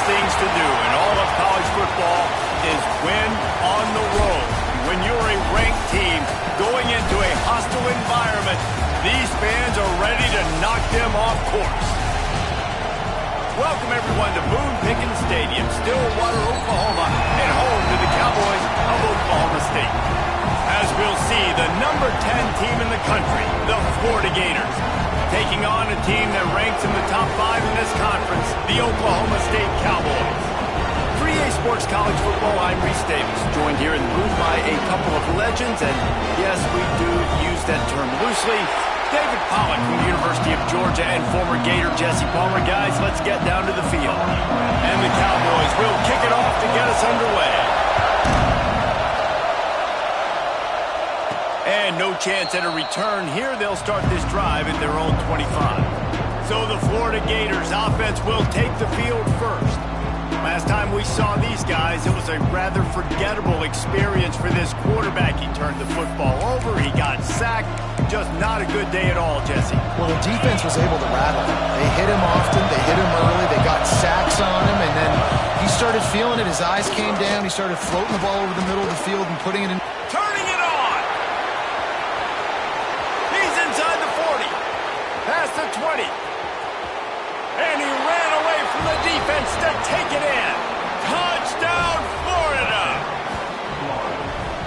things to do in all of college football is win on the road. When you're a ranked team going into a hostile environment, these fans are ready to knock them off course. Welcome, everyone, to Boone Pickens Stadium, Stillwater, Oklahoma, and home to the Cowboys of Oklahoma State. As we'll see, the number 10 team in the country, the Florida Gators, taking on a team that ranks in the top 5 in this conference, the Oklahoma State Cowboys. For EA Sports College Football, I'm Reese Davis, joined here in the booth by a couple of legends, and yes, we do use that term loosely. David Pollack from the University of Georgia and former Gator Jesse Palmer. Guys, let's get down to the field. And the Cowboys will kick it off to get us underway. And no chance at a return here. They'll start this drive at their own 25. So the Florida Gators offense will take the field first. Last time we saw these guys, it was a rather forgettable experience for this quarterback. He turned the football over, he got sacked. Just not a good day at all, Jesse. Well, the defense was able to rattle him. They hit him often, they hit him early, they got sacks on him, and then he started feeling it. His eyes came down, he started floating the ball over the middle of the field and putting it in. Turning it on! He's inside the 40, past the 20. And he ran away from the defense to take it in. Touchdown, Florida!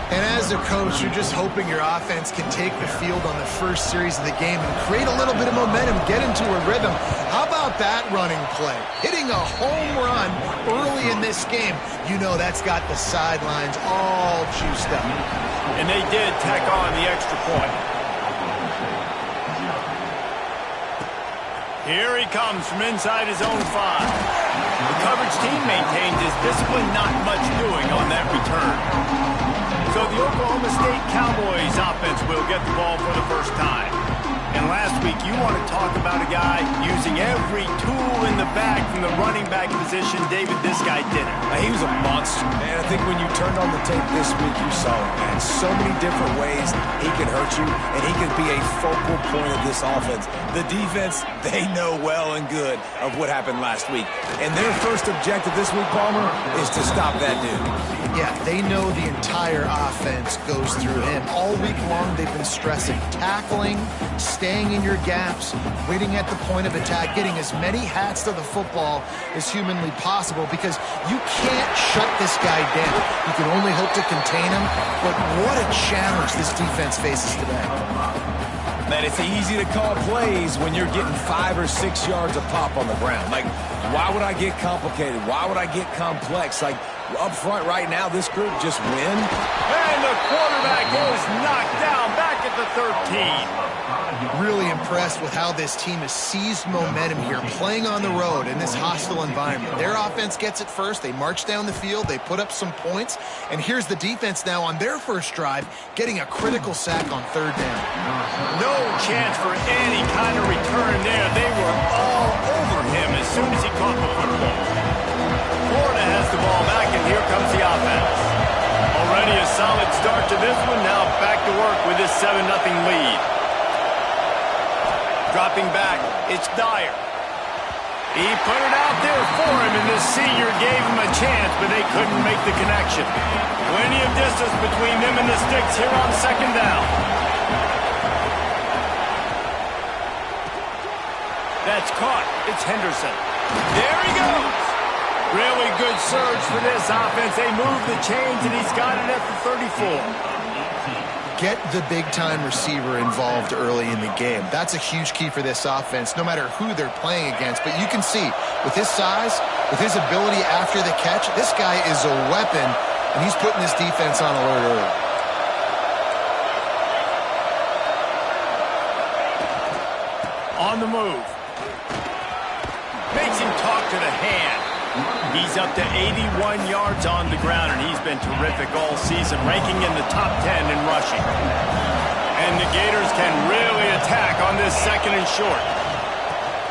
And as a coach, you're just hoping your offense can take the field on the first series of the game and create a little bit of momentum, get into a rhythm. How about that running play? Hitting a home run early in this game. You know that's got the sidelines all juiced up. And they did tack on the extra point. Here he comes from inside his own 5. The coverage team maintains his discipline, not much doing on that return. So the Oklahoma State Cowboys offense will get the ball for the first time. And last week, you want to talk about a guy using every tool in the bag from the running back position. David, this guy did it. He was a monster, man. I think when you turned on the tape this week, you saw it, man. So many different ways he can hurt you, and he can be a focal point of this offense. The defense, they know well and good of what happened last week. And their first objective this week, Palmer, is to stop that dude. Yeah, they know the entire offense goes through him. All week long, they've been stressing tackling, staying in your gaps, waiting at the point of attack, getting as many hats to the football as humanly possible, because you can't shut this guy down. You can only hope to contain him, but what a challenge this defense faces today. Man, it's easy to call plays when you're getting 5 or 6 yards of pop on the ground. Like, why would I get complicated? Why would I get complex? Like, up front right now, this group just win. And the quarterback is knocked down back at the 13. Really impressed with how this team has seized momentum here, playing on the road in this hostile environment. Their offense gets it first. They march down the field. They put up some points. And here's the defense now on their first drive, getting a critical sack on 3rd down. No chance for any kind of return there. They were all over him as soon as he caught the football. Florida has the ball back, and here comes the offense. Already a solid start to this one. Now back to work with this 7-0 lead. Dropping back, it's Dyer. He put it out there for him, and this senior gave him a chance, but they couldn't make the connection. Plenty of distance between them and the sticks here on 2nd down. That's caught. It's Henderson. There he goes. Really good surge for this offense. They move the chains, and he's got it at the 34. Get the big-time receiver involved early in the game. That's a huge key for this offense, no matter who they're playing against. But you can see, with his size, with his ability after the catch, this guy is a weapon, and he's putting this defense on alert early. On the move. Makes him talk to the hand. He's up to 81 yards on the ground, and he's been terrific all season, ranking in the top 10 in rushing. And the Gators can really attack on this 2nd and short.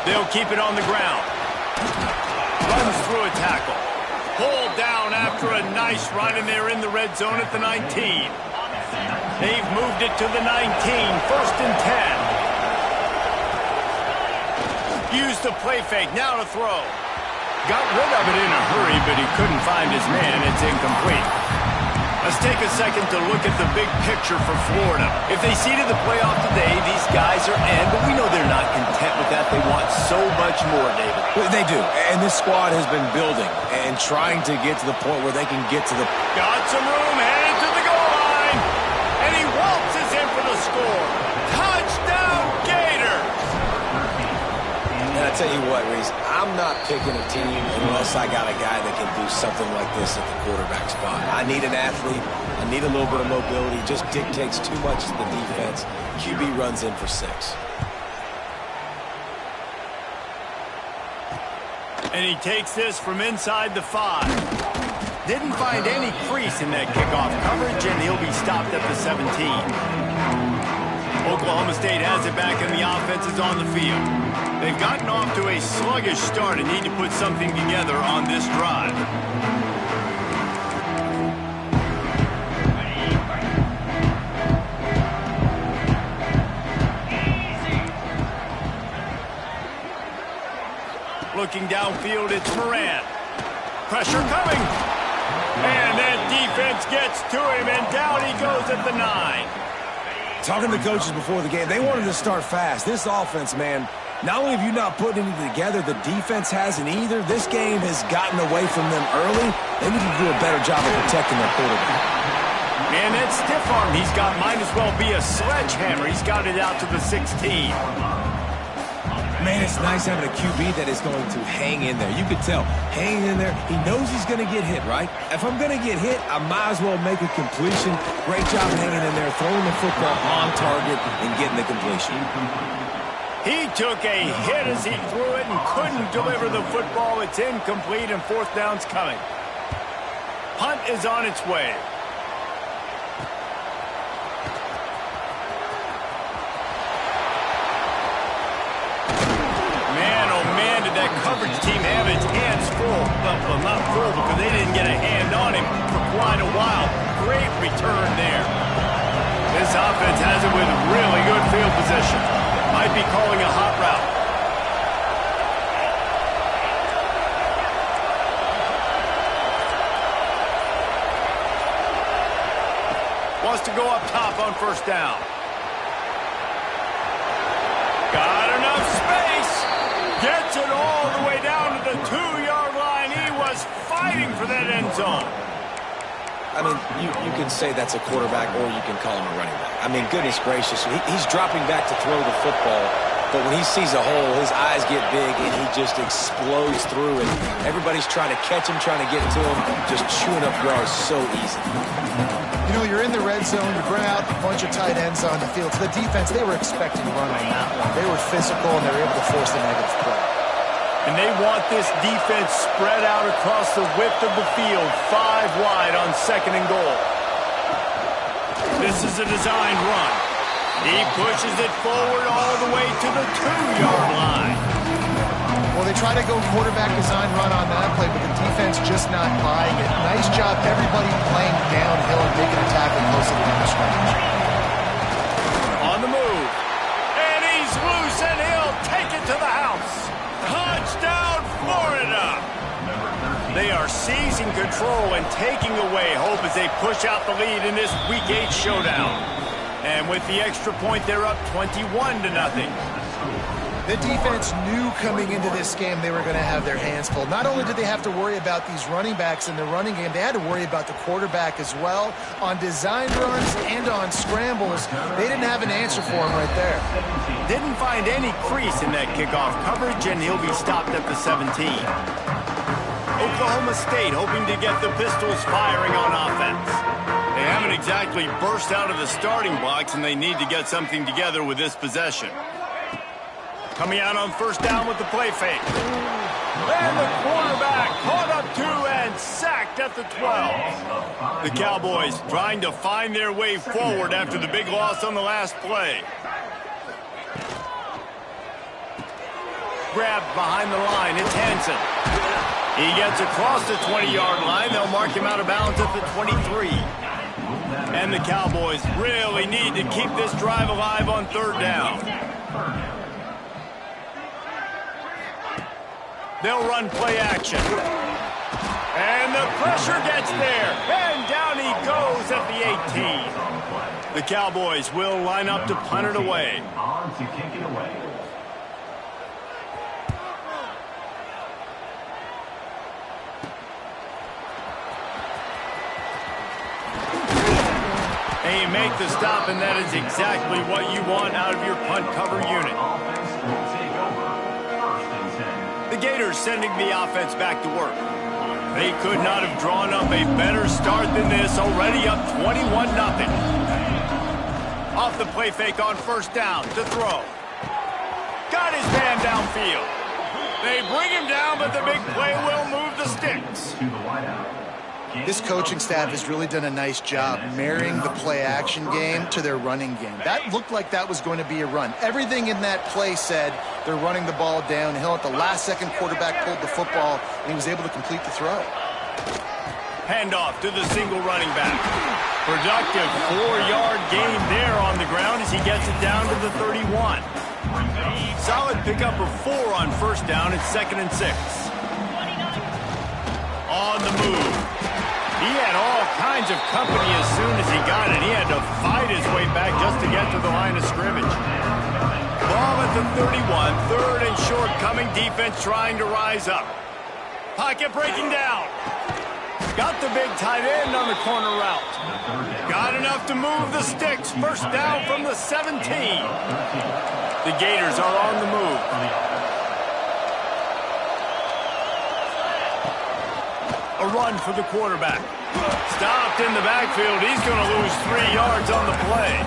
They'll keep it on the ground. Runs through a tackle. Pulled down after a nice run, and they're in the red zone at the 19. They've moved it to the 19, 1st and 10. Use the play fake, now to throw. Got rid of it in a hurry, but he couldn't find his man. It's incomplete. Let's take a second to look at the big picture for Florida. If they see to the playoff today, these guys are in, but we know they're not content with that. They want so much more, David. Well, they do, and this squad has been building and trying to get to the point where they can get to the... Got some room, headed to the goal line, and he waltzes in for the score. Touchdown, Gators! And I tell you what, Reese, I'm not picking a team unless I got a guy that can do something like this at the quarterback spot. I need an athlete. I need a little bit of mobility. Just dictates too much to the defense. QB runs in for 6. And he takes this from inside the 5. Didn't find any crease in that kickoff coverage, and he'll be stopped at the 17. Oklahoma State has it back, and the offense is on the field. They've gotten off to a sluggish start and need to put something together on this drive. Looking downfield, it's Moran. Pressure coming. And that defense gets to him, and down he goes at the 9. Talking to coaches before the game, they wanted to start fast. This offense, man, not only have you not put anything together, the defense hasn't either. This game has gotten away from them early. They need to do a better job of protecting their quarterback. Man, that stiff arm he's got might as well be a sledgehammer. He's got it out to the 16. Man, it's nice having a QB that is going to hang in there. You could tell, hanging in there, he knows he's going to get hit, right? If I'm going to get hit, I might as well make a completion. Great job hanging in there, throwing the football on target and getting the completion. He took a hit as he threw it and couldn't deliver the football. It's incomplete, and 4th down's coming. Punt is on its way. That coverage team have its hands full. Well, not full because they didn't get a hand on him for quite a while. Great return there. This offense has it with really good field position. Might be calling a hot route. Wants to go up top on 1st down. Got enough space. Gets it all the way down to the 2-yard line. He was fighting for that end zone. I mean, you can say that's a quarterback or you can call him a running back. I mean, goodness gracious, he's dropping back to throw the football, but when he sees a hole, his eyes get big and he just explodes through it. Everybody's trying to catch him, trying to get to him, just chewing up yards so easy. You know, you're in the red zone, you bring out a bunch of tight ends on the field. To the defense, they were expecting to run on that one. They were physical, and they were able to force the negative play. And they want this defense spread out across the width of the field, 5 wide on 2nd and goal. This is a designed run. He pushes it forward all the way to the 2-yard line. Well, they try to go quarterback design run on that play, but the defense just not buying it. Nice job, everybody playing downhill and making a tackle close to the line of scrimmage. On the move. And he's loose, and he'll take it to the house. Touchdown, Florida! They are seizing control and taking away hope as they push out the lead in this Week 8 showdown. And with the extra point, they're up 21-0. The defense knew coming into this game they were going to have their hands full. Not only did they have to worry about these running backs in the running game, they had to worry about the quarterback as well. On design runs and on scrambles, they didn't have an answer for him right there. Didn't find any crease in that kickoff coverage, and he'll be stopped at the 17. Oklahoma State hoping to get the Pistols firing on offense. They haven't exactly burst out of the starting blocks, and they need to get something together with this possession. Coming out on 1st down with the play fake. And the quarterback caught up to and sacked at the 12. The Cowboys trying to find their way forward after the big loss on the last play. Grabbed behind the line, it's Hansen. He gets across the 20-yard line. They'll mark him out of bounds at the 23. And the Cowboys really need to keep this drive alive on 3rd down. They'll run play action. And the pressure gets there. And down he goes at the 18. The Cowboys will line up to punt it away. On to kick it away. And you make the stop, and that is exactly what you want out of your punt cover unit. Offense will take over. 1st and 10. The Gators sending the offense back to work. They could not have drawn up a better start than this, already up 21-0. Off the play fake on 1st down to throw. Got his man downfield. They bring him down, but the big play will move the sticks. To the wideout. This coaching staff has really done a nice job marrying the play-action game to their running game. That looked like that was going to be a run. Everything in that play said they're running the ball downhill. At the last-second, quarterback pulled the football, and he was able to complete the throw. Handoff to the single running back. Productive 4-yard gain there on the ground as he gets it down to the 31. Solid pickup of 4 on 1st down and 2nd and 6. On the move. He had all kinds of company as soon as he got it. He had to fight his way back just to get to the line of scrimmage. Ball at the 31, 3rd and short, coming defense trying to rise up. Pocket breaking down. Got the big tight end on the corner route. Got enough to move the sticks. 1st down from the 17. The Gators are on the move. A run for the quarterback. Stopped in the backfield. He's going to lose 3 yards on the play.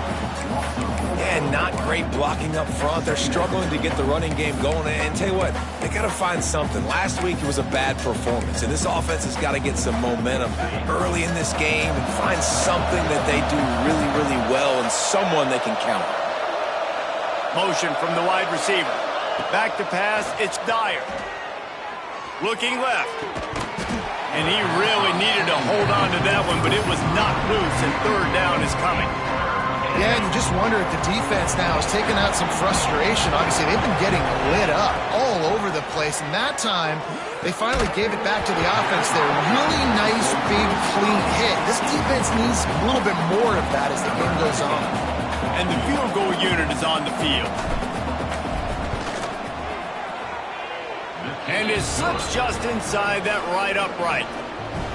Yeah, not great blocking up front. They're struggling to get the running game going. And tell you what, they got to find something. Last week it was a bad performance, and this offense has got to get some momentum early in this game and find something that they do really, really well and someone they can count on. Motion from the wide receiver. Back to pass. It's Dyer. Looking left. And he really needed to hold on to that one, but it was not loose, and 3rd down is coming. Yeah, and you just wonder if the defense now is taking out some frustration. Obviously, they've been getting lit up all over the place, and that time, they finally gave it back to the offense there. Really nice, big, clean hit. This defense needs a little bit more of that as the game goes on. And the field goal unit is on the field. And it slips just inside that right upright.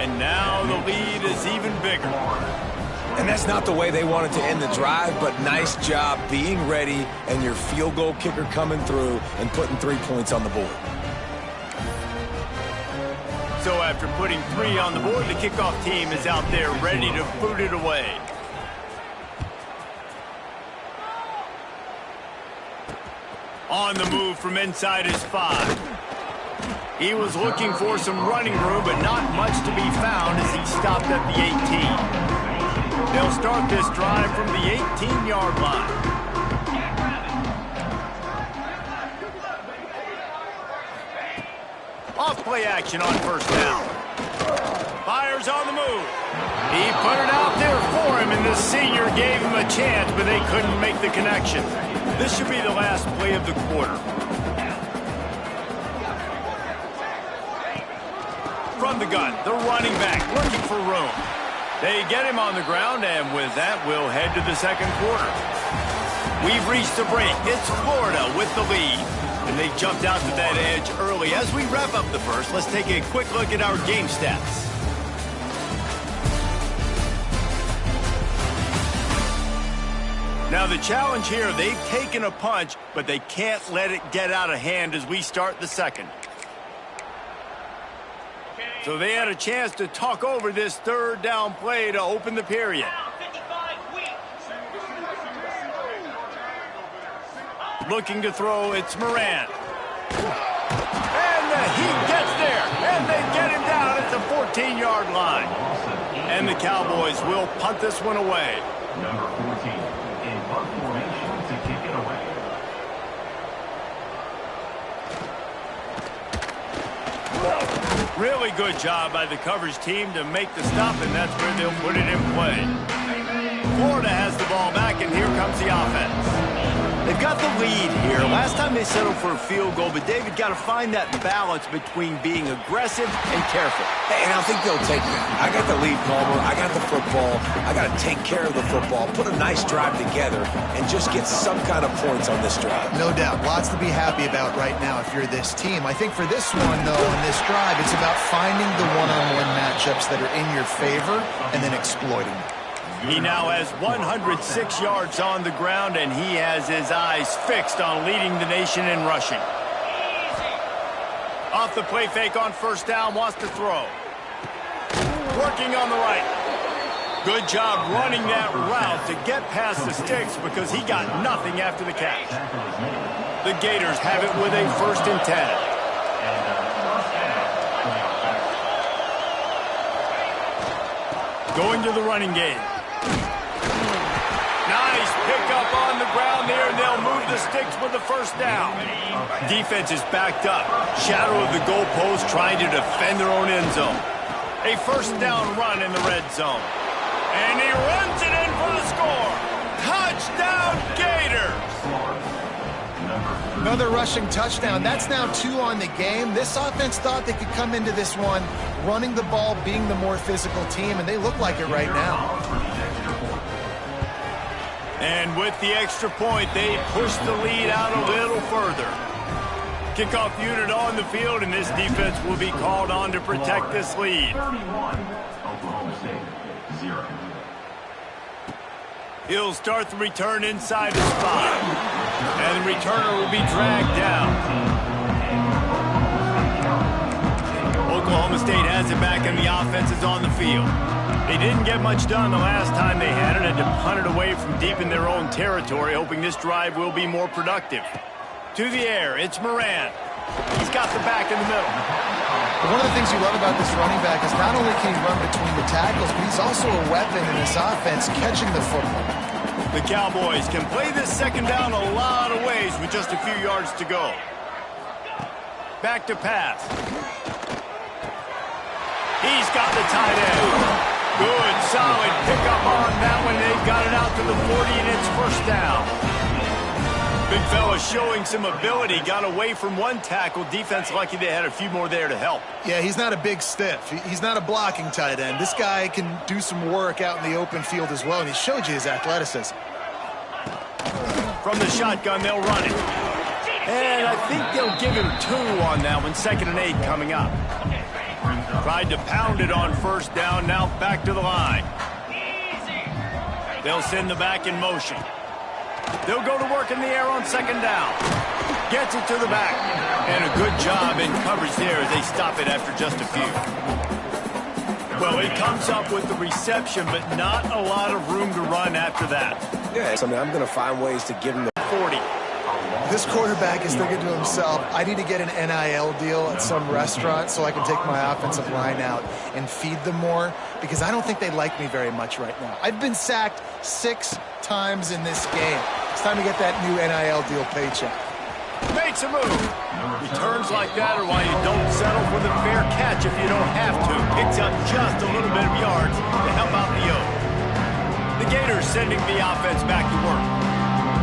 And now the lead is even bigger. And that's not the way they wanted to end the drive, but nice job being ready and your field goal kicker coming through and putting 3 points on the board. So after putting 3 on the board, the kickoff team is out there ready to boot it away. On the move from inside his 5. He was looking for some running room, but not much to be found as he stopped at the 18. They'll start this drive from the 18-yard line. Off play action on 1st down. Fires on the move. He put it out there for him, and the senior gave him a chance, but they couldn't make the connection. This should be the last play of the quarter. From the gun, the running back looking for room. They get him on the ground, and with that, we'll head to the 2nd quarter. We've reached the break. It's Florida with the lead. And they jumped out to that edge early. As we wrap up the 1st, let's take a quick look at our game stats. Now the challenge here, they've taken a punch, but they can't let it get out of hand as we start the 2nd. So they had a chance to talk over this 3rd down play to open the period. Looking to throw, it's Moran. And he gets there, and they get him down at the 14-yard line. And the Cowboys will punt this one away. Number 14 in punt formation to kick it away. Really good job by the coverage team to make the stop, and that's where they'll put it in play. Florida has the ball back, and here comes the offense. They've got the lead here. Last time they settled for a field goal, but David got to find that balance between being aggressive and careful. And I think they'll take that. I got the lead, Palmer. I got the football. I got to take care of the football, put a nice drive together, and just get some kind of points on this drive. No doubt. Lots to be happy about right now if you're this team. I think for this one, though, on this drive, it's about finding the one-on-one matchups that are in your favor and then exploiting them. He now has 106 yards on the ground, and he has his eyes fixed on leading the nation in rushing. Off the play fake on first down, wants to throw. Working on the right. Good job running that route to get past the sticks because he got nothing after the catch. The Gators have it with a 1st and 10. Going to the running game. Nice pickup on the ground there, and they'll move the sticks with the 1st down. Defense is backed up. Shadow of the goalpost trying to defend their own end zone. A 1st down run in the red zone. And he runs it in for the score. Touchdown, Gators! Another rushing touchdown. That's now 2 on the game. This offense thought they could come into this one running the ball, being the more physical team, and they look like it right now. And with the extra point, they push the lead out a little further. Kickoff unit on the field, and this defense will be called on to protect this lead. 31, Oklahoma State, 0. He'll start the return inside the spot. And the returner will be dragged down. Oklahoma State has it back, and the offense is on the field. They didn't get much done the last time they had it, and to punt it away from deep in their own territory, hoping this drive will be more productive. To the air, it's Moran. He's got the back in the middle. One of the things you love about this running back is not only can he run between the tackles, but he's also a weapon in this offense catching the football. The Cowboys can play this 2nd down a lot of ways with just a few yards to go. Back to pass. He's got the tight end. Good, solid pickup on that one. They've got it out to the 40, and it's 1st down. Big fella showing some ability. Got away from one tackle. Defense lucky they had a few more there to help. Yeah, he's not a big stiff. He's not a blocking tight end. This guy can do some work out in the open field as well, and he showed you his athleticism. From the shotgun, they'll run it. And I think they'll give him 2 on that one. 2nd and 8 coming up. Tried to pound it on 1st down. Now back to the line. They'll send the back in motion. They'll go to work in the air on 2nd down. Gets it to the back. And a good job in coverage there as they stop it after just a few. Well, he comes up with the reception, but not a lot of room to run after that. Yeah, I mean, I'm going to find ways to give him the 40. This quarterback is thinking to himself, I need to get an NIL deal at some restaurant so I can take my offensive line out and feed them more, because I don't think they like me very much right now. I've been sacked 6 times in this game. It's time to get that new NIL deal paycheck. Makes a move. Returns like that are why you don't settle for the fair catch if you don't have to. Picks up just a little bit of yards to help out the O's. The Gators sending the offense back to work.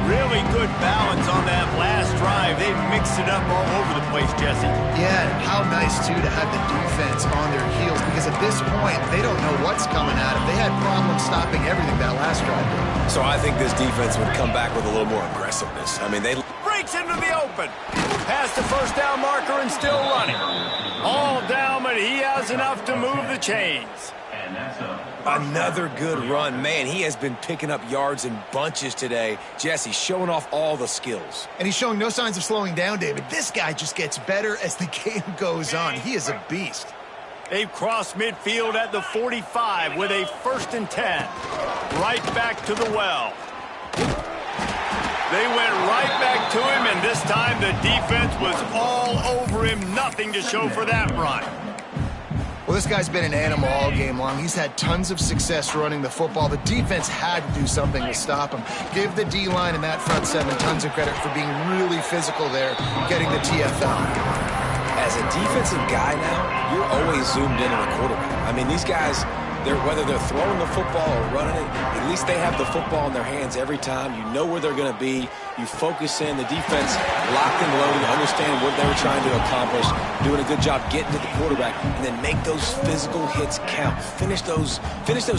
Really good balance on that last drive. They mixed it up all over the place, Jesse. Yeah, how nice, too, to have the defense on their heels, because at this point, they don't know what's coming at them. They had problems stopping everything that last drive. So I think this defense would come back with a little more aggressiveness. I mean, they breaks into the open. Past the 1st down marker and still running. All down, but he has enough to move the chains. And that's another good run. Man, he has been picking up yards in bunches today. Jesse showing off all the skills. And he's showing no signs of slowing down, David. This guy just gets better as the game goes on. He is a beast. They've crossed midfield at the 45 with a 1st and 10. Right back to the well. They went right back to him, and this time the defense was all over him. Nothing to show for that run. Well, this guy's been an animal all game long. He's had tons of success running the football. The defense had to do something to stop him. Give the D-line and that front 7 tons of credit for being really physical there, getting the TFL. As a defensive guy now, you're always zoomed in on the quarterback. I mean, these guys, whether they're throwing the football or running it, at least they have the football in their hands every time. You know where they're going to be. You focus in. The defense locked and loaded, understand what they were trying to accomplish, doing a good job getting to the quarterback, and then make those physical hits count. Finish those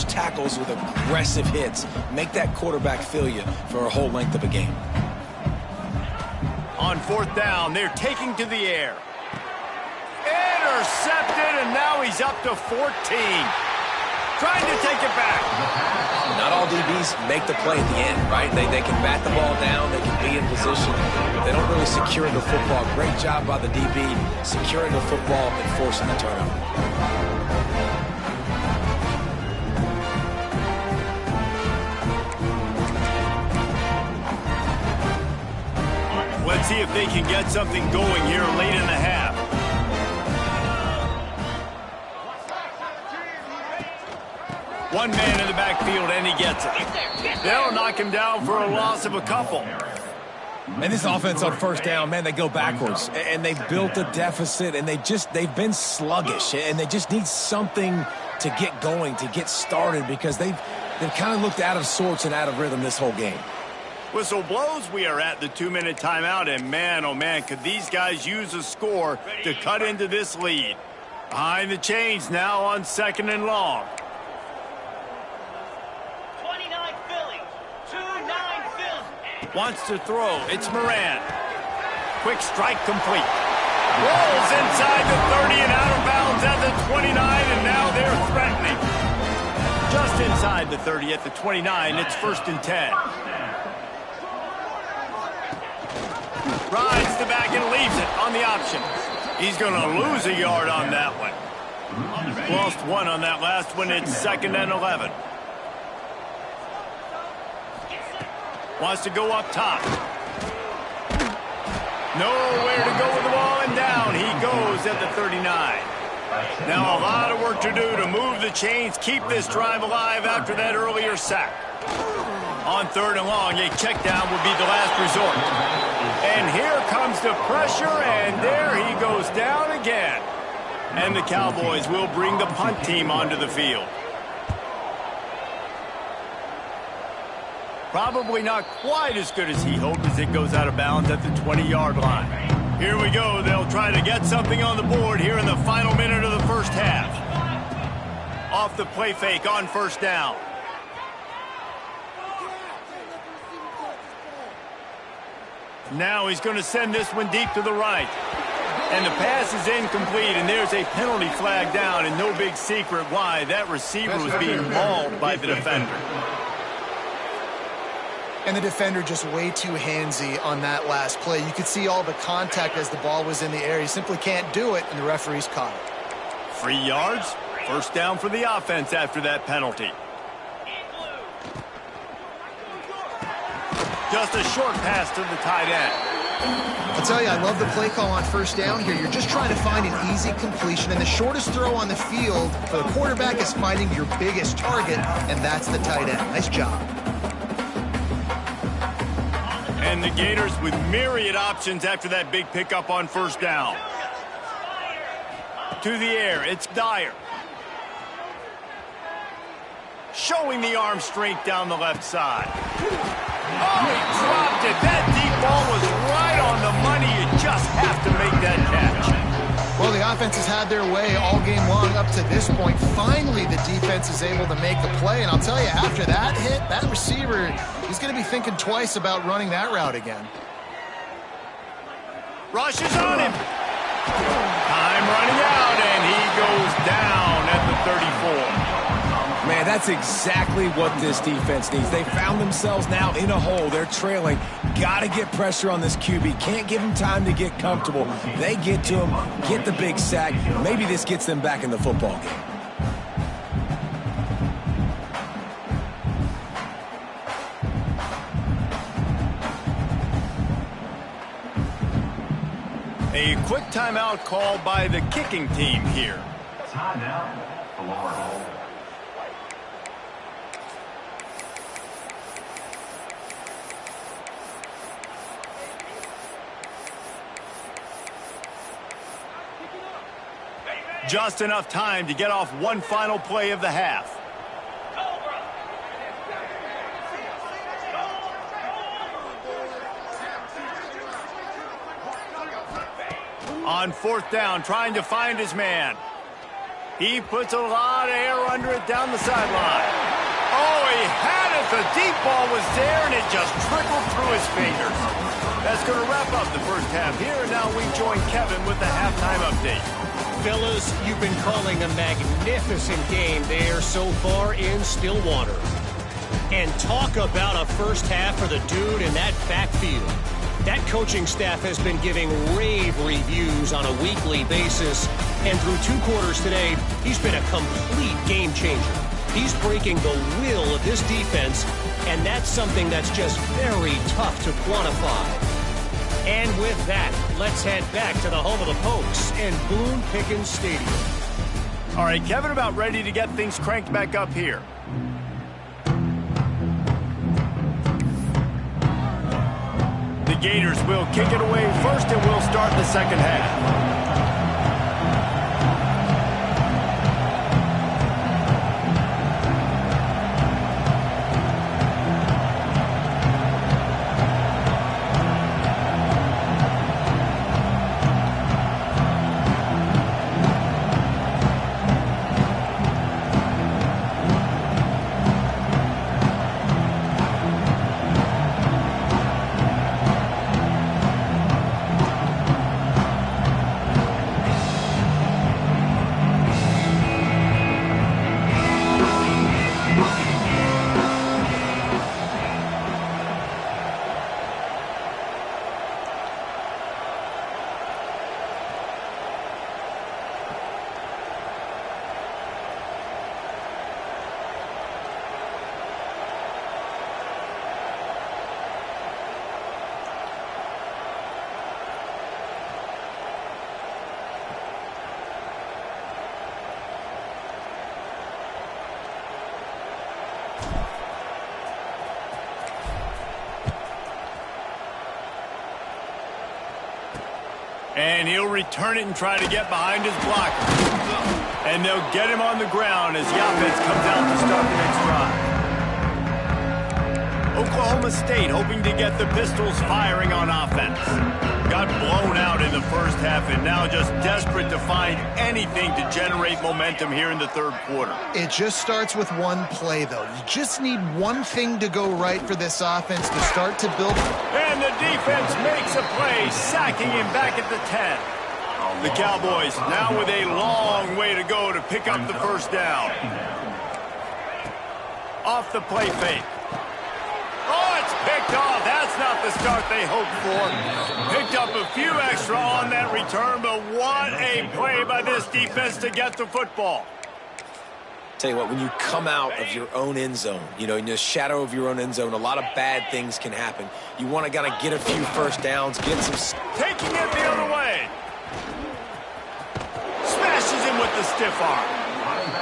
tackles with aggressive hits. Make that quarterback feel you for a whole length of a game. On fourth down, they're taking to the air. Intercepted, and now he's up to 14. Trying to take it back. Not all DBs make the play at the end, right? They can bat the ball down. They can be in position. They don't really secure the football. Great job by the DB securing the football and forcing the turnover. Let's see if they can get something going here late in the half. One man in the backfield, and he gets it. They'll knock him down for a loss of a couple. And this offense on first down, man, they go backwards. And they've built a deficit, and they've been sluggish. And they just need something to get going, to get started, because they've kind of looked out of sorts and out of rhythm this whole game. Whistle blows, we are at the 2-minute timeout, and man, oh man, could these guys use a score to cut into this lead. Behind the chains now on 2nd and long. 29 Philly, 2-9 Philly. Wants to throw, it's Moran. Quick strike complete. Rolls inside the 30 and out of bounds at the 29, and now they're threatening. Just inside the 30 at the 29, it's 1st and 10. Rides the back and leaves it on the option. He's going to lose a yard on that one. Lost one on that last one. It's 2nd and 11. Wants to go up top. Nowhere to go with the ball, and down he goes at the 39. Now a lot of work to do to move the chains, keep this drive alive after that earlier sack. On 3rd and long, a check down would be the last resort. And here comes the pressure, and there he goes down again. And the Cowboys will bring the punt team onto the field. Probably not quite as good as he hoped as it goes out of bounds at the 20-yard line. Here we go. They'll try to get something on the board here in the final minute of the first half. Off the play fake on 1st down. Now he's going to send this one deep to the right. And the pass is incomplete, and there's a penalty flag down, and no big secret why. That receiver was being mauled by the defender. And the defender just way too handsy on that last play. You could see all the contact as the ball was in the air. He simply can't do it, and the referee's caught it. 3 yards, 1st down for the offense after that penalty. Just a short pass to the tight end. I'll tell you, I love the play call on 1st down here. You're just trying to find an easy completion, and the shortest throw on the field for the quarterback is finding your biggest target, and that's the tight end. Nice job. And the Gators with myriad options after that big pickup on 1st down. To the air, it's Dyer. Showing the arm strength down the left side. Oh, he dropped it. That deep ball was right on the money. You just have to make that catch. Well, the offense has had their way all game long up to this point. Finally, the defense is able to make a play. And I'll tell you, after that hit, that receiver, he's going to be thinking twice about running that route again. Rushes on him. Time running out, and he goes down at the 34. Man, that's exactly what this defense needs. They found themselves now in a hole. They're trailing. Got to get pressure on this QB. Can't give him time to get comfortable. They get to him, get the big sack. Maybe this gets them back in the football game. A quick timeout called by the kicking team here. Timeout, Florida. Just enough time to get off one final play of the half. On fourth down, trying to find his man. He puts a lot of air under it down the sideline. Oh, he had it. The deep ball was there, and it just trickled through his fingers. That's going to wrap up the first half here, and now we join Kevin with the halftime update. Fellas, you've been calling a magnificent game there so far in Stillwater. And talk about a first half for the dude in that backfield. That coaching staff has been giving rave reviews on a weekly basis. And through 2 quarters today, he's been a complete game changer. He's breaking the will of this defense, and that's something that's just very tough to quantify. And with that, let's head back to the home of the Pokes and Boone Pickens Stadium. All right, Kevin, about ready to get things cranked back up here. The Gators will kick it away first, and we'll start the second half. And he'll return it and try to get behind his blocker. And they'll get him on the ground as Yapez comes out to start the next drive. Oklahoma State hoping to get the Pistols firing on offense. Got blown out in the first half and now just desperate to find anything to generate momentum here in the third quarter. It just starts with one play, though. You just need one thing to go right for this offense to start to build. And the defense makes a play, sacking him back at the 10. The Cowboys now with a long way to go to pick up the first down. Off the play fake. Oh, it's picked off. That's not the start they hoped for. Picked up a few extra on that return, but what a play by this defense to get the football. Tell you what, when you come out of your own end zone, you know, in the shadow of your own end zone, a lot of bad things can happen. You want to kind of get a few first downs, get some... Taking it the other way. Smashes him with the stiff arm.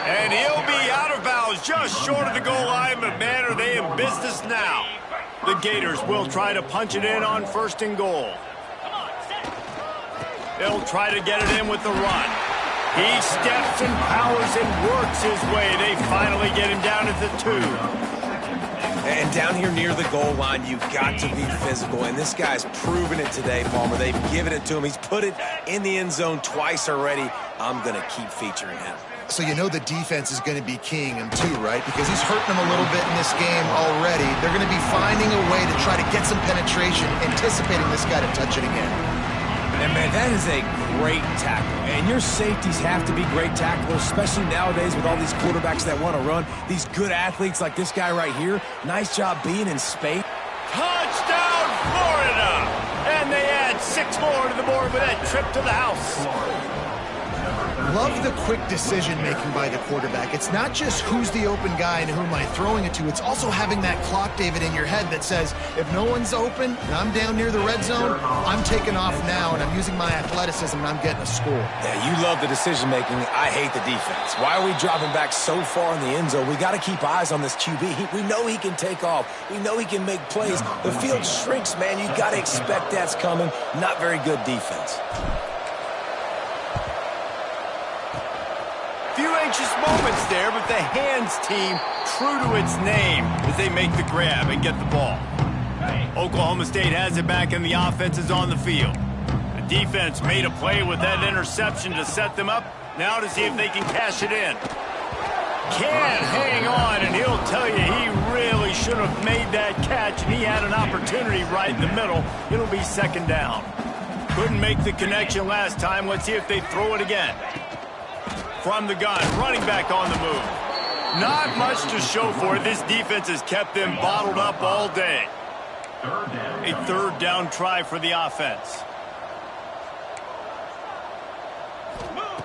And he'll be out of bounds just short of the goal line, but man, are they in business now. The Gators will try to punch it in on first and goal. They'll try to get it in with the run. He steps and powers and works his way. They finally get him down at the 2. And down here near the goal line, you've got to be physical. And this guy's proven it today, Palmer. They've given it to him. He's put it in the end zone twice already. I'm going to keep featuring him. So you know the defense is going to be keying him too, right? Because he's hurting them a little bit in this game already. They're going to be finding a way to try to get some penetration, anticipating this guy to touch it again. And, man, that is a great tackle. And your safeties have to be great tacklers, especially nowadays with all these quarterbacks that want to run. These good athletes like this guy right here. Nice job being in space. Touchdown, Florida! And they add 6 more to the board with that trip to the house. Love the quick decision-making by the quarterback. It's not just who's the open guy and who am I throwing it to. It's also having that clock, David, in your head that says, if no one's open and I'm down near the red zone, I'm taking off now and I'm using my athleticism and I'm getting a score. Yeah, you love the decision-making. I hate the defense. Why are we dropping back so far in the end zone? We got to keep eyes on this QB. We know he can take off. We know he can make plays. The field shrinks, man. You got to expect that's coming. Not very good defense. Few anxious moments there, but the hands team true to its name as they make the grab and get the ball. Oklahoma State has it back and the offense is on the field. The Defense made a play with that interception to set them up. Now to see if they can cash it in. Can't hang on, and he'll tell you he really should have made that catch, and he had an opportunity right in the middle. It'll be second down. Couldn't make the connection last time. Let's see if they throw it again. From the gun, running back on the move. Not much to show for it. This defense has kept them bottled up all day. A third down try for the offense.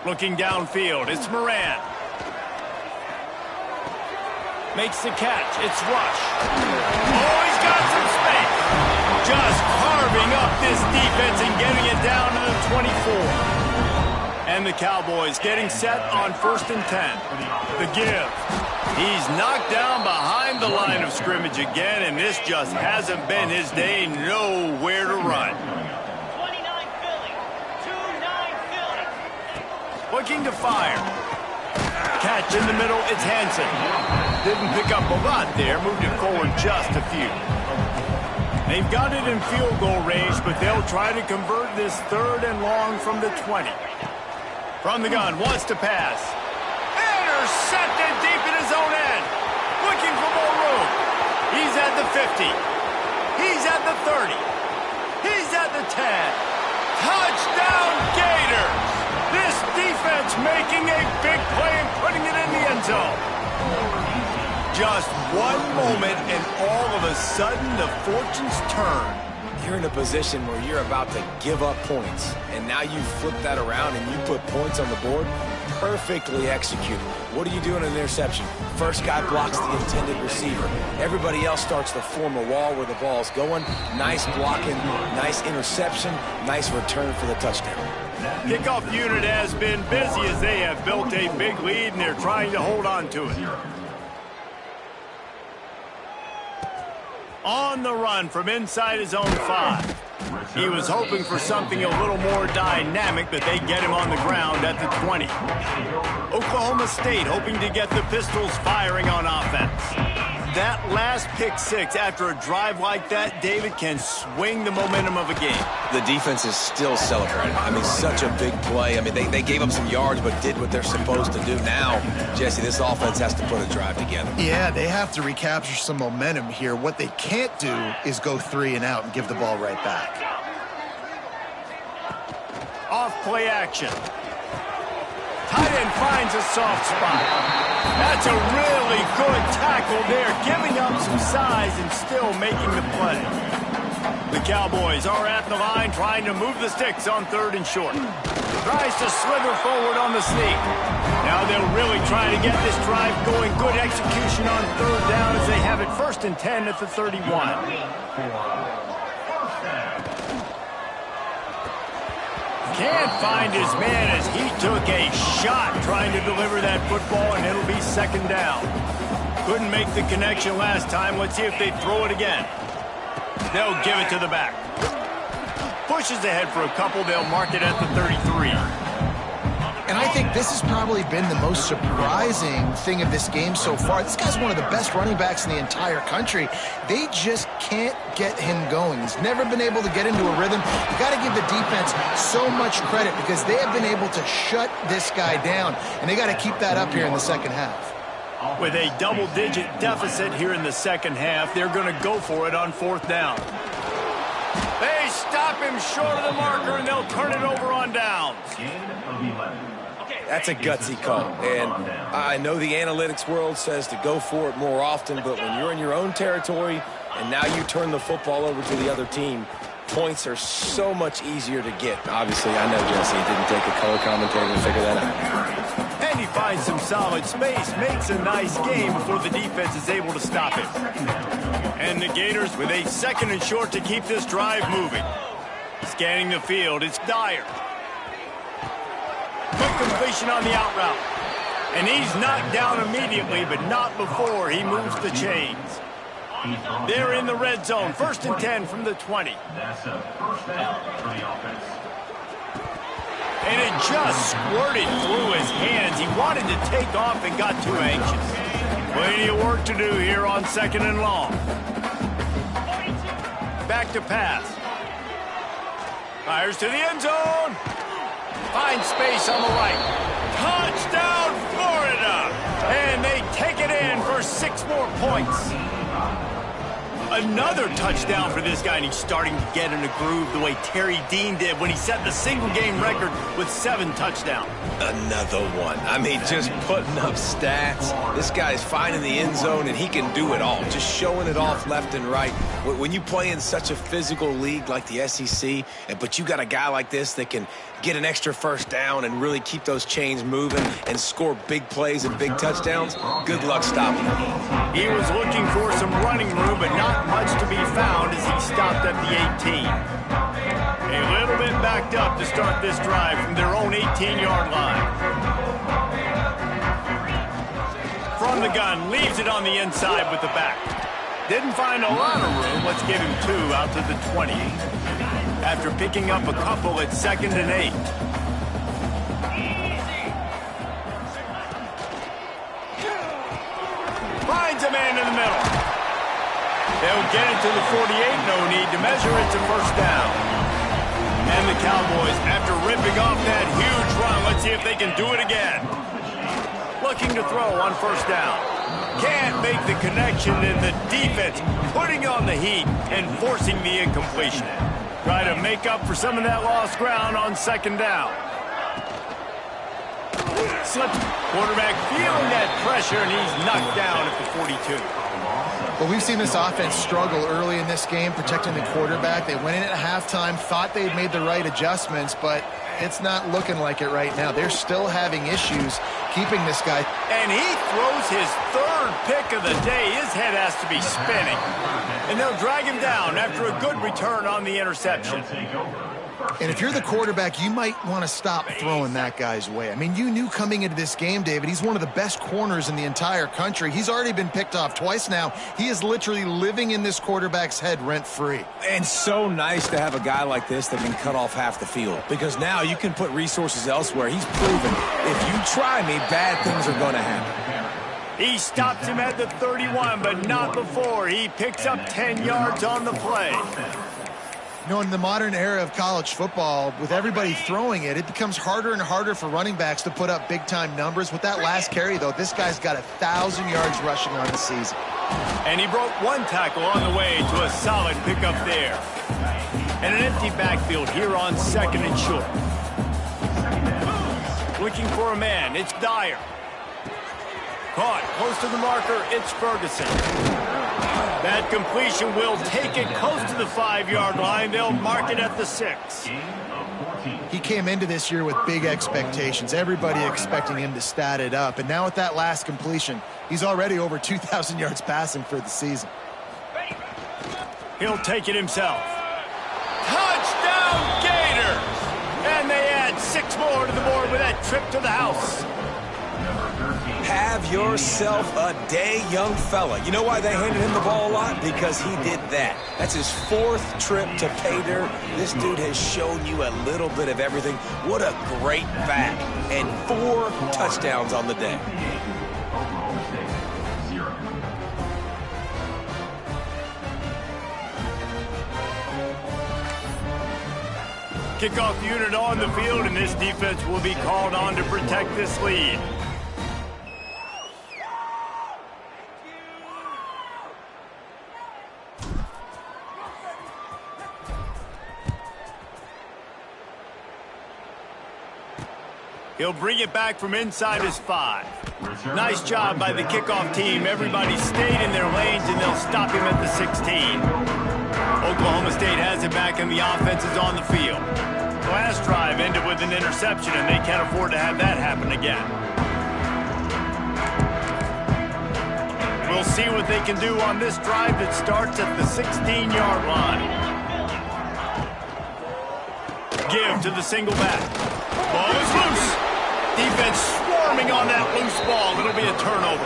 Looking downfield, it's Moran. Makes the catch, it's Rush. Oh, he's got some space. Just carving up this defense and getting it down to the 24. And the Cowboys getting set on 1st and 10. The give. He's knocked down behind the line of scrimmage again, and this just hasn't been his day. Nowhere to run. 29 Philly. 2-9 Philly. Looking to fire. Catch in the middle, it's Hansen. Didn't pick up a lot there, moved it forward just a few. They've got it in field goal range, but they'll try to convert this 3rd and long from the 20. From the gun, wants to pass. Intercepted deep in his own end. Looking for more room. He's at the 50. He's at the 30. He's at the 10. Touchdown Gators! This defense making a big play and putting it in the end zone. Just one moment and all of a sudden the fortunes turn. You're in a position where you're about to give up points, and now you flip that around and you put points on the board. Perfectly executed. What do you do in an interception? First guy blocks the intended receiver. Everybody else starts to form a wall where the ball's going. Nice blocking, nice interception, nice return for the touchdown. Kickoff unit has been busy as they have built a big lead, and they're trying to hold on to it. On the run from inside his own 5. He was hoping for something a little more dynamic, but they get him on the ground at the 20. Oklahoma State hoping to get the Pistols firing on offense. That last pick 6 after a drive like that, David, can swing the momentum of a game. The defense is still celebrating. I mean, such a big play. I mean, they gave up some yards, but did what they're supposed to do. Now, Jesse, this offense has to put a drive together. Yeah, they have to recapture some momentum here. What they can't do is go 3 and out and give the ball right back. Off play action. Tight end finds a soft spot. That's a really good tackle there, giving up some size and still making the play. The Cowboys are at the line trying to move the sticks on 3rd and short. Tries to slither forward on the sneak. Now they'll really try to get this drive going. Good execution on 3rd down as they have it 1st and 10 at the 31. Can't find his man as he took a shot trying to deliver that football, and it'll be 2nd down. Couldn't make the connection last time. Let's see if they throw it again. They'll give it to the back. Pushes ahead for a couple. They'll mark it at the 33. And I think this has probably been the most surprising thing of this game so far. This guy's one of the best running backs in the entire country. They just can't get him going. He's never been able to get into a rhythm. You got to give the defense so much credit because they have been able to shut this guy down, and they got to keep that up here in the second half. With a double-digit deficit here in the second half, they're going to go for it on 4th down. They stop him short of the marker, and they'll turn it over on downs. That's a gutsy call, and I know the analytics world says to go for it more often, but when you're in your own territory and now you turn the football over to the other team, points are so much easier to get. Obviously, I know, Jesse, it didn't take a color commentator to figure that out. And he finds some solid space, makes a nice game before the defense is able to stop him. And the Gators with a 2nd and short to keep this drive moving. Scanning the field, it's Dyer. Quick completion on the out route. And he's knocked down immediately, but not before he moves the chains. They're in the red zone. 1st and 10 from the 20. That's a 1st down for the offense. And it just squirted through his hands. He wanted to take off and got too anxious. Plenty of work to do here on 2nd and long. Back to pass. Fires to the end zone. Finds space on the right. Touchdown, Florida! And they take it in for 6 more points. Another touchdown for this guy, and he's starting to get in a groove the way Terry Dean did when he set the single-game record with 7 touchdowns. Another one. I mean, just putting up stats. This guy's finding the end zone, and he can do it all. Just showing it off left and right. When you play in such a physical league like the SEC, but you got a guy like this that can get an extra first down and really keep those chains moving and score big plays and big touchdowns, good luck stopping him. He was looking for some running room, but not much to be found as he stopped at the 18. A little bit backed up to start this drive from their own 18-yard line. From the gun, leaves it on the inside with the back. Didn't find a lot of room. Let's give him 2 out to the 20. After picking up a couple at 2nd and 8. Finds a man in the middle. They'll get it to the 48. No need to measure. It's a first down. And the Cowboys, after ripping off that huge run, let's see if they can do it again. Looking to throw on first down. Can't make the connection, and the defense putting on the heat and forcing the incompletion. Try to make up for some of that lost ground on 2nd down. Slips. Quarterback feeling that pressure, and he's knocked down at the 42. Well, we've seen this offense struggle early in this game, protecting the quarterback. They went in at halftime, thought they'd made the right adjustments, but it's not looking like it right now. They're still having issues keeping this guy. And he throws his 3rd pick of the day. His head has to be spinning. And they'll drag him down after a good return on the interception. And if you're the quarterback, you might want to stop throwing that guy's way. I mean, you knew coming into this game, David, he's one of the best corners in the entire country. He's already been picked off twice now. He is literally living in this quarterback's head rent-free. And so nice to have a guy like this that can cut off half the field, because now you can put resources elsewhere. He's proven if you try me, bad things are going to happen. He stopped him at the 31, but not before. He picks up 10 yards on the play. You know, in the modern era of college football, with everybody throwing it, it becomes harder and harder for running backs to put up big-time numbers. With that last carry, though, this guy's got 1,000 yards rushing on the season. And he broke 1 tackle on the way to a solid pickup there. And an empty backfield here on 2nd and short. Looking for a man, it's Dyer. Caught close to the marker, it's Ferguson. That completion will take it close to the 5-yard line. They'll mark it at the 6. He came into this year with big expectations. Everybody expecting him to stat it up. And now with that last completion, he's already over 2,000 yards passing for the season. He'll take it himself. Touchdown, Gators! And they add 6 more to the board with that trip to the house. Have yourself a day, young fella. You know why they handed him the ball a lot? Because he did that. That's his 4th trip to pay dirt. This dude has shown you a little bit of everything. What a great back. And 4 touchdowns on the day. Kickoff unit on the field, and this defense will be called on to protect this lead. He'll bring it back from inside his 5. Nice job by the kickoff team. Everybody stayed in their lanes, and they'll stop him at the 16. Oklahoma State has it back, and the offense is on the field. The last drive ended with an interception, and they can't afford to have that happen again. We'll see what they can do on this drive that starts at the 16-yard line. Give to the single back. Ball is loose. Defense swarming on that loose ball. It'll be a turnover.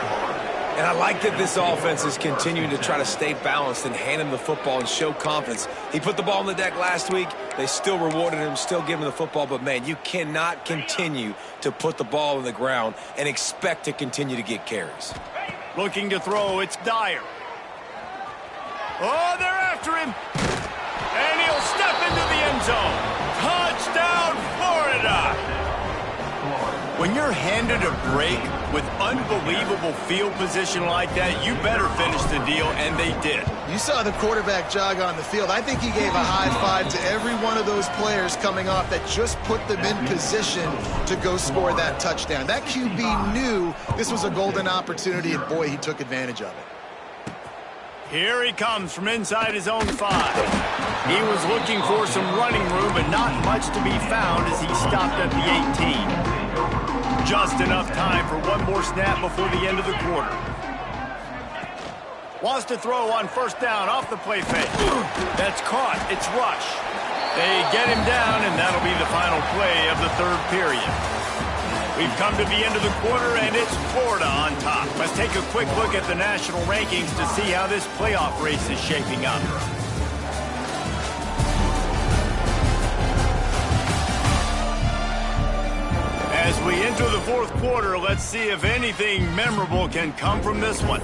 And I like that this offense is continuing to try to stay balanced and hand him the football and show confidence. He put the ball on the deck last week. They still rewarded him, still giving him the football. But, man, you cannot continue to put the ball on the ground and expect to continue to get carries. Looking to throw, it's Dyer. Oh, they're after him. And he'll step into the end zone. When you're handed a break with unbelievable field position like that, you better finish the deal, and they did. You saw the quarterback jog on the field. I think he gave a high five to every one of those players coming off that just put them in position to go score that touchdown. That QB knew this was a golden opportunity, and boy, he took advantage of it. Here he comes from inside his own 5. He was looking for some running room, but not much to be found as he stopped at the 18. Just enough time for one more snap before the end of the quarter. Wants to throw on first down off the play fake. That's caught. It's Rush. They get him down, and that'll be the final play of the third period. We've come to the end of the quarter, and it's Florida on top. Let's take a quick look at the national rankings to see how this playoff race is shaping up. As we enter the fourth quarter, let's see if anything memorable can come from this one.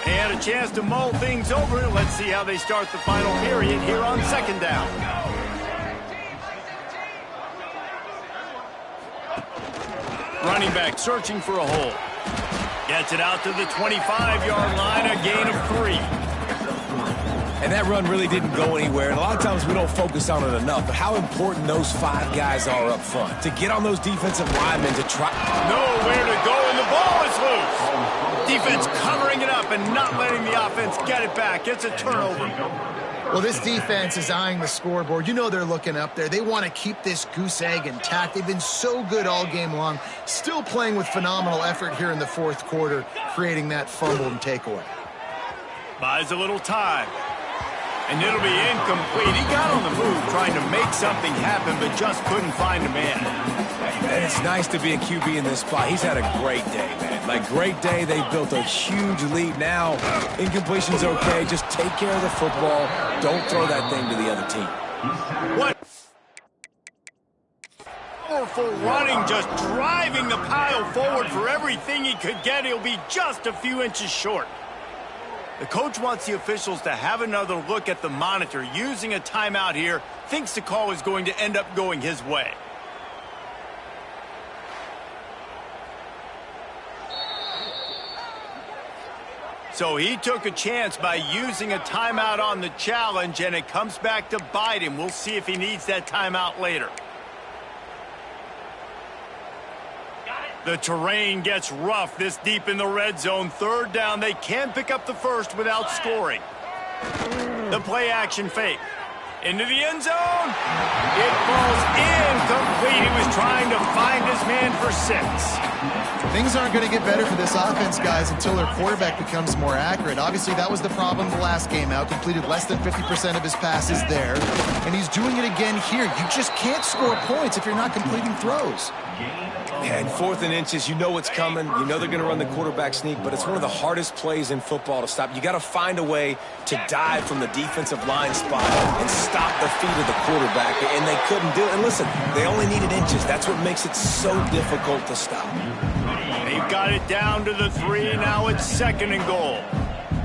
And a chance to mull things over. Let's see how they start the final period here on second down. Running back searching for a hole. Gets it out to the 25-yard line, a gain of 3. And that run really didn't go anywhere. And a lot of times we don't focus on it enough, but how important those 5 guys are up front. To get on those defensive linemen to try. Nowhere to go, and the ball is loose. Defense covering it up and not letting the offense get it back. It's a turnover. Well, this defense is eyeing the scoreboard. You know they're looking up there. They want to keep this goose egg intact. They've been so good all game long. Still playing with phenomenal effort here in the fourth quarter, creating that fumble and takeaway. Buys a little time. And it'll be incomplete. He got on the move trying to make something happen, but just couldn't find a man. And it's nice to be a QB in this spot. He's had a great day, man. Like, great day. They've built a huge lead now. Incompletion's okay. Just take care of the football. Don't throw that thing to the other team. What? Powerful running, just driving the pile forward for everything he could get. He'll be just a few inches short. The coach wants the officials to have another look at the monitor. Using a timeout here, thinks the call is going to end up going his way. So he took a chance by using a timeout on the challenge, and it comes back to bite him. We'll see if he needs that timeout later. The terrain gets rough this deep in the red zone. Third down, they can pick up the first without scoring. The play action fake. Into the end zone. It falls incomplete. He was trying to find his man for 6. Things aren't going to get better for this offense, guys, until their quarterback becomes more accurate. Obviously, that was the problem the last game out. Completed less than 50% of his passes there. And he's doing it again here. You just can't score points if you're not completing throws. And 4th and inches, you know what's coming. You know they're going to run the quarterback sneak, but it's one of the hardest plays in football to stop. You got to find a way to dive from the defensive line spot and stop the feet of the quarterback, and they couldn't do it. And listen, they only needed inches. That's what makes it so difficult to stop. They've got it down to the 3. Now it's 2nd and goal.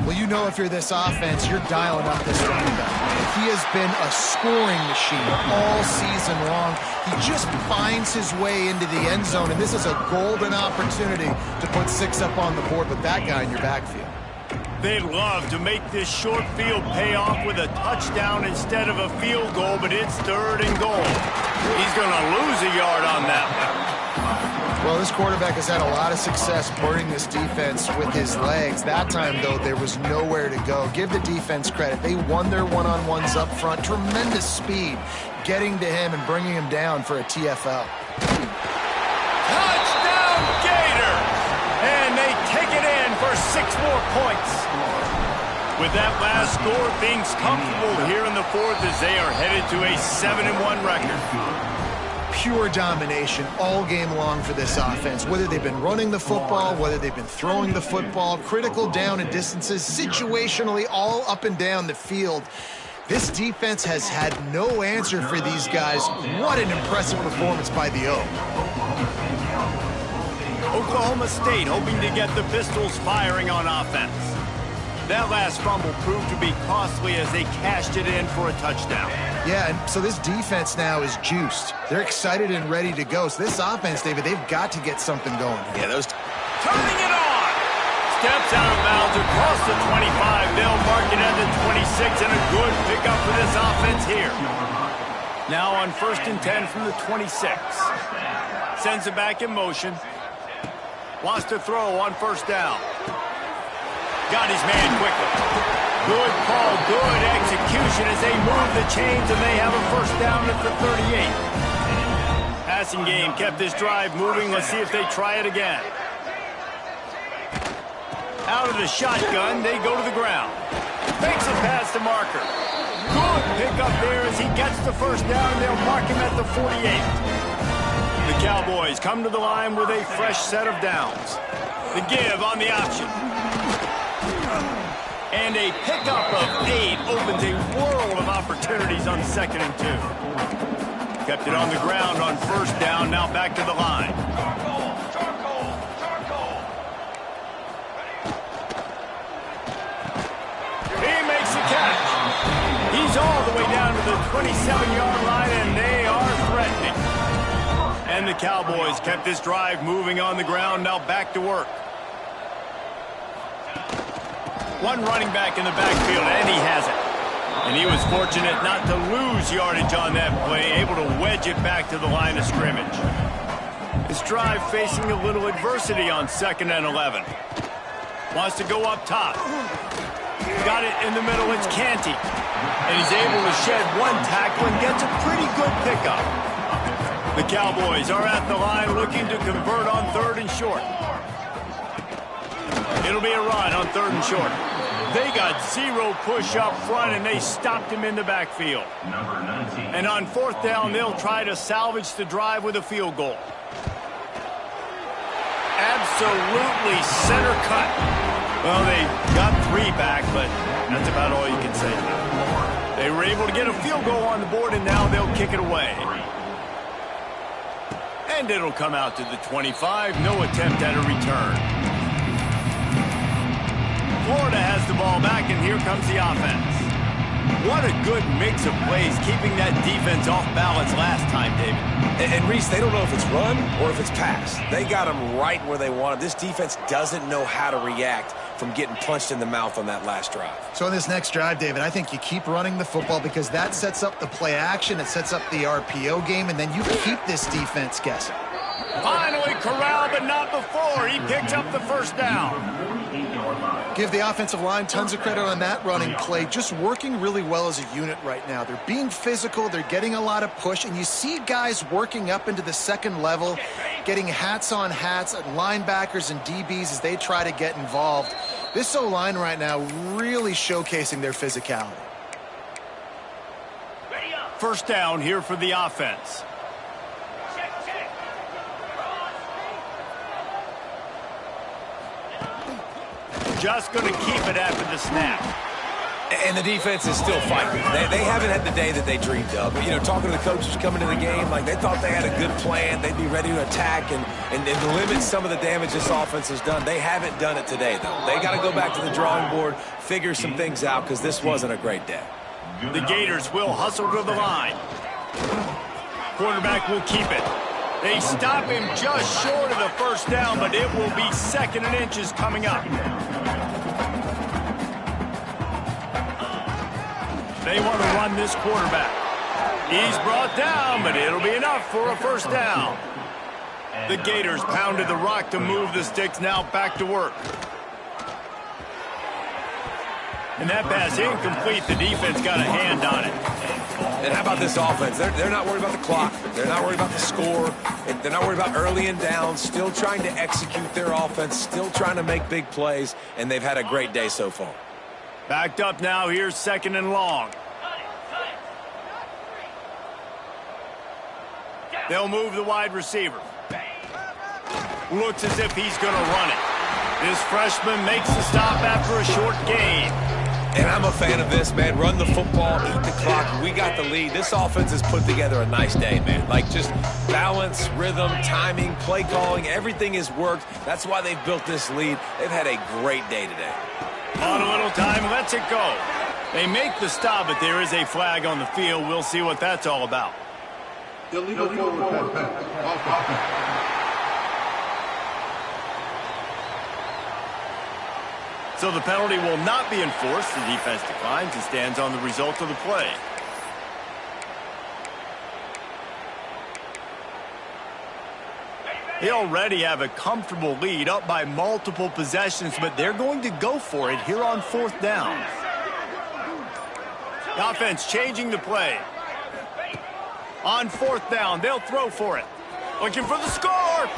Well, you know if you're this offense, you're dialing up this running back. He has been a scoring machine all season long. He just finds his way into the end zone, and this is a golden opportunity to put 6 up on the board with that guy in your backfield. They'd love to make this short field pay off with a touchdown instead of a field goal, but it's 3rd and goal. He's going to lose a yard on that one. Well, this quarterback has had a lot of success burning this defense with his legs. That time, though, there was nowhere to go. Give the defense credit. They won their one-on-ones up front. Tremendous speed getting to him and bringing him down for a TFL. Touchdown, Gator! And they take it in for 6 more points. With that last score, things comfortable here in the 4th as they are headed to a 7-1 record. Pure domination all game long for this offense. Whether they've been running the football, whether they've been throwing the football, critical down and distances, situationally all up and down the field. This defense has had no answer for these guys. What an impressive performance by the O. Oklahoma State hoping to get the Pistols firing on offense. That last fumble proved to be costly as they cashed it in for a touchdown. Yeah, and so this defense now is juiced. They're excited and ready to go. So this offense, David, they've got to get something going. Yeah, those... Turning it on! Steps out of bounds across the 25. They'll mark it at the 26, and a good pickup for this offense here. Now on 1st and 10 from the 26. Sends it back in motion. Wants to throw on 1st down. Got his man quickly. Good call, good execution as they move the chains, and they have a 1st down at the 38. Passing game kept this drive moving. Let's see if they try it again. Out of the shotgun, they go to the ground. Fakes it past the marker. Good pickup there as he gets the 1st down. They'll mark him at the 48. The Cowboys come to the line with a fresh set of downs. The give on the option. And a pickup of 8 opens a world of opportunities on 2nd and 2. Kept it on the ground on 1st down, now back to the line. He makes the catch. He's all the way down to the 27-yard line, and they are threatening. And the Cowboys kept this drive moving on the ground, now back to work. One running back in the backfield, and he has it. And he was fortunate not to lose yardage on that play, able to wedge it back to the line of scrimmage. His drive facing a little adversity on 2nd and 11. Wants to go up top. Got it in the middle, it's Canty. And he's able to shed one tackle and gets a pretty good pickup. The Cowboys are at the line looking to convert on 3rd and short. It'll be a run on 3rd and short. They got 0 push up front, and they stopped him in the backfield. And on 4th down, they'll try to salvage the drive with a field goal. Absolutely center cut. Well, they got 3 back, but that's about all you can say. They were able to get a field goal on the board, and now they'll kick it away. And it'll come out to the 25. No attempt at a return. Florida has the ball back, and here comes the offense. What a good mix of plays, keeping that defense off balance last time, David. And Reese, they don't know if it's run or if it's pass. They got them right where they want it. This defense doesn't know how to react from getting punched in the mouth on that last drive. So in this next drive, David, I think you keep running the football because that sets up the play action, it sets up the RPO game, and then you keep this defense guessing. Finally corralled, but not before. He picks up the 1st down. Give the offensive line tons of credit on that running play. Just working really well as a unit right now. They're being physical. They're getting a lot of push. And you see guys working up into the 2nd level, getting hats on hats at linebackers and DBs as they try to get involved. This O-line right now really showcasing their physicality. 1st down here for the offense. Just going to keep it after the snap. And the defense is still fighting. They haven't had the day that they dreamed of. But, you know, talking to the coaches coming to the game, like they thought they had a good plan. They'd be ready to attack and limit some of the damage this offense has done. They haven't done it today, though. They got to go back to the drawing board, figure some things out, because this wasn't a great day. The Gators will hustle to the line. Quarterback will keep it. They stop him just short of the 1st down, but it will be 2nd and inches coming up. They want to run this quarterback. He's brought down, but it'll be enough for a 1st down. The Gators pounded the rock to move the sticks, now back to work. And that pass incomplete. The defense got a hand on it. And how about this offense? They're not worried about the clock. They're not worried about the score. They're not worried about early and down. Still trying to execute their offense. Still trying to make big plays. And they've had a great day so far. Backed up now. Here's 2nd and long. They'll move the wide receiver. Looks as if he's going to run it. This freshman makes the stop after a short gain. And I'm a fan of this, man. Run the football, eat the clock. We got the lead. This offense has put together a nice day, man. Like, just balance, rhythm, timing, play calling, everything has worked. That's why they've built this lead. They've had a great day today. On a little time, lets it go. They make the stop, but there is a flag on the field. We'll see what that's all about. Illegal forward pass. So the penalty will not be enforced. The defense declines and stands on the result of the play. They already have a comfortable lead, up by multiple possessions, but they're going to go for it here on 4th down. The offense changing the play. On 4th down, they'll throw for it. Looking for the score!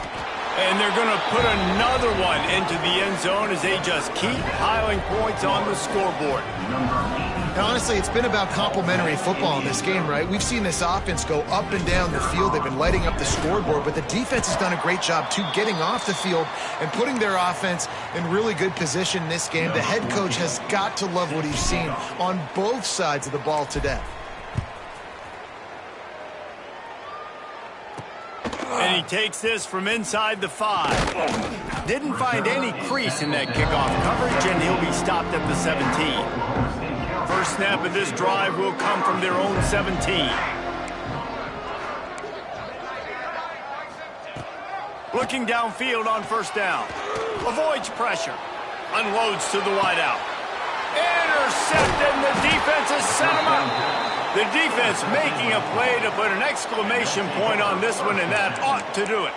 And they're going to put another one into the end zone as they just keep piling points on the scoreboard. And honestly, it's been about complementary football in this game, right? We've seen this offense go up and down the field. They've been lighting up the scoreboard, but the defense has done a great job, too, getting off the field and putting their offense in really good position in this game. The head coach has got to love what he's seen on both sides of the ball today. And he takes this from inside the 5. Didn't find any crease in that kickoff coverage, and he'll be stopped at the 17. First snap of this drive will come from their own 17. Looking downfield on 1st down. Avoids pressure. Unloads to the wideout. Intercepted, and the defense has set him up. The defense making a play to put an exclamation point on this one, and that ought to do it.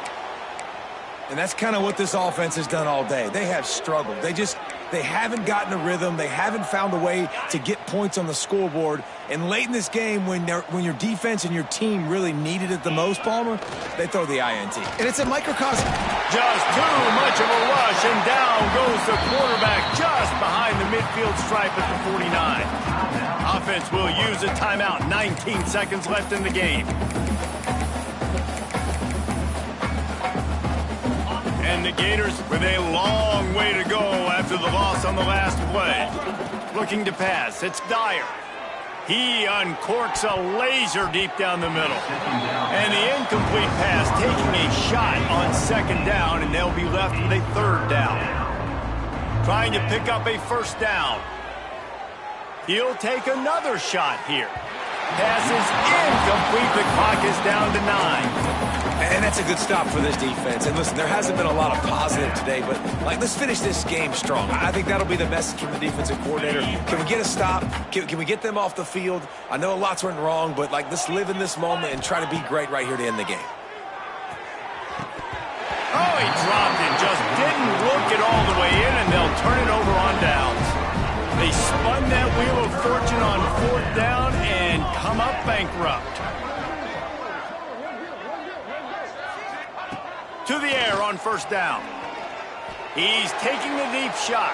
And that's kind of what this offense has done all day. They have struggled. They haven't gotten a rhythm. They haven't found a way to get points on the scoreboard. And late in this game, when your defense and your team really needed it the most, Palmer, they throw the INT. And it's a microcosm. Just too much of a rush, and down goes the quarterback just behind the midfield stripe at the 49. Offense will use a timeout. 19 seconds left in the game. And the Gators with a long way to go after the loss on the last play. Looking to pass. It's Dyer. He uncorks a laser deep down the middle. And the incomplete pass taking a shot on 2nd down, and they'll be left with a 3rd down. Trying to pick up a 1st down. He'll take another shot here. Pass is incomplete. The clock is down to 9. And that's a good stop for this defense. And listen, there hasn't been a lot of positive today, but let's finish this game strong. I think that'll be the message from the defensive coordinator. Can we get a stop? Can we get them off the field? I know a lot's went wrong, but let's live in this moment and try to be great right here to end the game. Oh, he dropped it. Just didn't look it all the way in, and they'll turn it over on downs. They spun that wheel of fortune on 4th down and come up bankrupt. To the air on 1st down. He's taking the deep shot.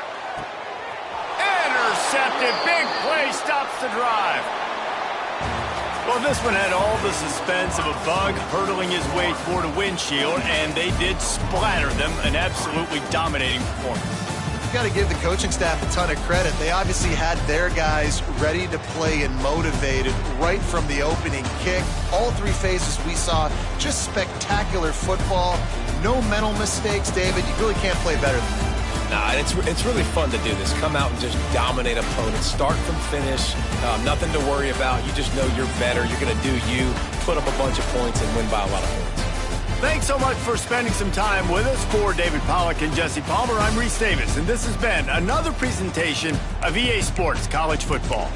Intercepted. Big play stops the drive. Well, this one had all the suspense of a bug hurtling his way toward a windshield, and they did splatter them. An absolutely dominating performance. You've got to give the coaching staff a ton of credit. They obviously had their guys ready to play and motivated right from the opening kick. All 3 phases we saw, just spectacular football. No mental mistakes, David. You really can't play better than that. Nah, and it's really fun to do this. Come out and just dominate opponents. Start from finish. Nothing to worry about. You just know you're better. You're going to do you, put up a bunch of points, and win by a lot of points. Thanks so much for spending some time with us. For David Pollack and Jesse Palmer, I'm Reese Davis, and this has been another presentation of EA Sports College Football.